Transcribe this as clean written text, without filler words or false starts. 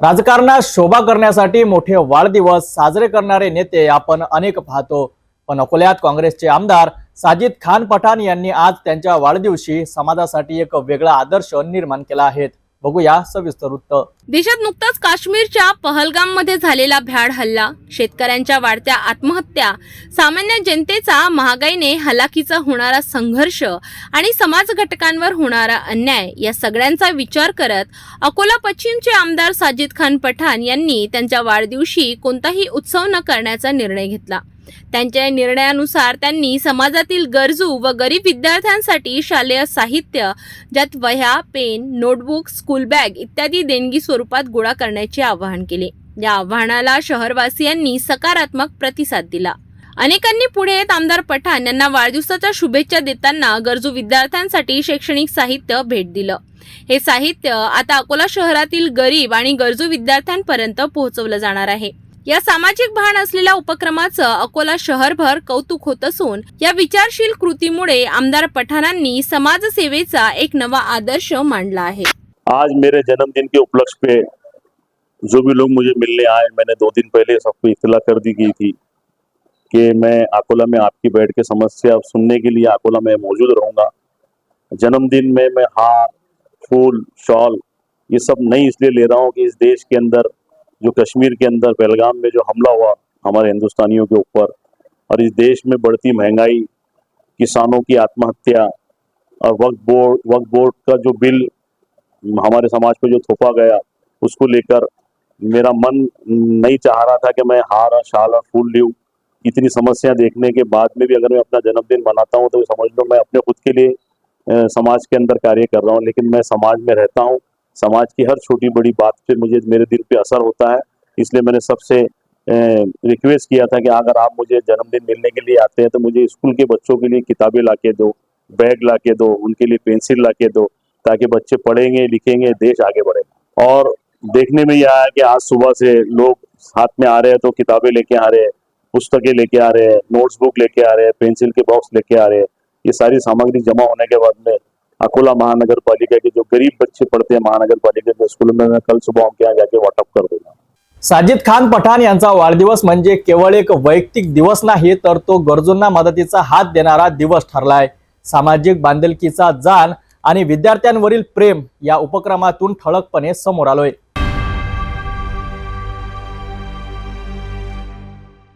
राजकारणात शोभा करण्यासाठी मोठे वाढदिवस साजरे करणारे नेते आपण अनेक पाहतो, पण अकोल्यात काँग्रेसचे आमदार साजिद खान पठाण यांनी आज त्यांच्या वाढदिवशी समाजासाठी एक वेगळा आदर्श निर्माण केला आहे। बघूया सविस्तर वृत्त। देशात नुकताच काश्मीरच्या पहलगाममध्ये झालेला भ्याड हल्ला, शेतकऱ्यांच्या वाढत्या आत्महत्या, सामान्य जनतेचा महागाईने हलाखीचा होणारा संघर्ष आणि समाज घटकांवर होणारा अन्याय या सगळ्यांचा विचार करत अकोला पश्चिमचे आमदार साजिद खान पठाण यांनी त्यांच्या वाढदिवशी कोणताही उत्सव न करण्याचा निर्णय घेतला। त्यांच्या निर्णयानुसार त्यांनी समाजातील गरजू व गरीब विद्यार्थ्यांसाठी शालेय साहित्य, ज्यात वह्या, पेन, नोटबुक, स्कूल बॅग इत्यादी देणगी स्वरूपात गोळा करण्याचे आवाहन केले। या आवाहनाला शहरवासियांनी सकारात्मक प्रतिसाद दिला। अनेकांनी पुढे येत आमदार पठाण यांना वाढदिवसाच्या शुभेच्छा देताना गरजू विद्यार्थ्यांसाठी शैक्षणिक साहित्य भेट दिलं। हे साहित्य आता अकोला शहरातील गरीब आणि गरजू विद्यार्थ्यांपर्यंत पोहोचवलं जाणार आहे। या सामाजिक भान असलेल्या उपक्रमाचं अकोला शहरभर कौतुक होत असून या विचारशील कृतीमुळे आमदार पठाणांनी समाजसेवेचा एक नवा आदर्श मांडला है। आज मेरे जन्मदिन के उपलक्ष्य पे जो भी लोग मुझे मिलने आए, मैंने 2 दिन पहले सबको इत्तला कर दी गई थी कि मैं अकोला में आपकी बैठ के समस्या सुनने के लिए अकोला में मौजूद रहूंगा। जन्मदिन में मैं हार, फूल, शॉल ये सब नहीं इसलिए ले रहा हूँ कि इस देश के अंदर जो कश्मीर के अंदर पहलगाम में जो हमला हुआ हमारे हिंदुस्तानियों के ऊपर, और इस देश में बढ़ती महंगाई, किसानों की आत्महत्या और वक्फ बोर्ड का जो बिल हमारे समाज पर जो थोपा गया, उसको लेकर मेरा मन नहीं चाह रहा था कि मैं हार और शाल और फूल लूं। इतनी समस्या देखने के बाद में भी अगर मैं अपना जन्मदिन मनाता हूं तो समझ लो मैं अपने खुद के लिए समाज के अंदर कार्य कर रहा हूं, लेकिन मैं समाज में रहता हूं। समाज की हर छोटी बड़ी बात पे मुझे मेरे दिल पे असर होता है, इसलिए मैंने सबसे रिक्वेस्ट किया था कि अगर आप मुझे जन्मदिन मिलने के लिए आते हैं तो मुझे स्कूल के बच्चों के लिए किताबें ला के दो, बैग ला के दो, उनके लिए पेंसिल ला के दो, ताकि बच्चे पढ़ेंगे लिखेंगे, देश आगे बढ़ेगा। और देखने में यह आया कि आज सुबह से लोग हाथ में आ रहे हैं तो किताबें लेके आ रहे हैं, पुस्तकें लेके आ रहे हैं, नोट्स बुक लेके आ रहे हैं, पेंसिल के बॉक्स लेके आ रहे हैं। ये सारी सामग्री जमा होने के बाद में अकोला महानगर पालिका के जो गरीब बच्चे पढ़ते हैं महानगर पालिका के स्कूल में मैं कल सुबह उनके यहाँ जाके वाटप कर दूंगा। साजिद खान पठाण यांचा वाढदिवस म्हणजे केवळ एक वैयक्तिक दिवस नाही, तर तो गरजूंना मदतीचा हात देणारा दिवस ठरलाय। सामाजिक बांधिलकीचा जाण आणि विद्यार्थ्यांवरील प्रेम या उपक्रमातून ठळकपणे समोर आलोय।